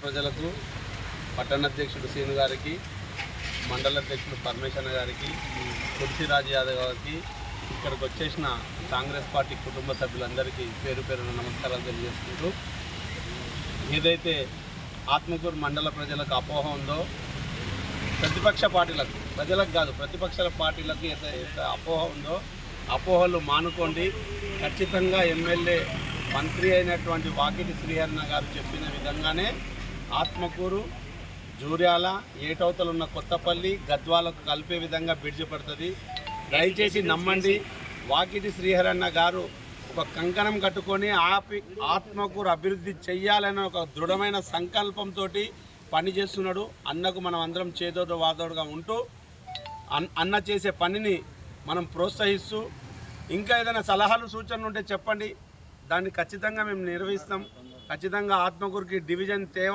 ప్రజలకు పట్టణాధ్యక్షుడు సీను గారికి, మండల అధ్యక్షుడు పరమేశ్వర గారికి, తులసిరాజు యాదవ్ గారికి, ఇక్కడికి వచ్చేసిన కాంగ్రెస్ పార్టీ కుటుంబ సభ్యులందరికీ పేరు పేరున నమస్కారాలు తెలియజేసుకుంటూ, ఏదైతే ఆత్మకూరు మండల ప్రజలకు అపోహ ఉందో, ప్రతిపక్ష పార్టీలకు, ప్రజలకు కాదు ప్రతిపక్ష పార్టీలకు ఏదైతే అపోహ ఉందో అపోహలు మానుకోండి. ఖచ్చితంగా ఎమ్మెల్యే మంత్రి అయినటువంటి వాకిటి శ్రీహరణ గారు చెప్పిన విధంగానే ఆత్మకూరు, జూర్యాల, ఏటవతలు ఉన్న కొత్తపల్లి, గద్వాలకు కలిపే విధంగా బ్రిడ్జ్ పడుతుంది. దయచేసి నమ్మండి. వాకిటి శ్రీహరణ గారు ఒక కంకణం కట్టుకొని ఆత్మకూరు అభివృద్ధి చెయ్యాలనే ఒక దృఢమైన సంకల్పంతో పనిచేస్తున్నాడు. అన్నకు మనం అందరం చేదోడు వాదోడుగా ఉంటూ అన్న చేసే పనిని మనం ప్రోత్సహిస్తూ, ఇంకా ఏదైనా సలహాలు సూచనలు ఉంటే చెప్పండి, దాన్ని ఖచ్చితంగా మేము నిర్వహిస్తాం. ఖచ్చితంగా ఆత్మకూరుకి డివిజన్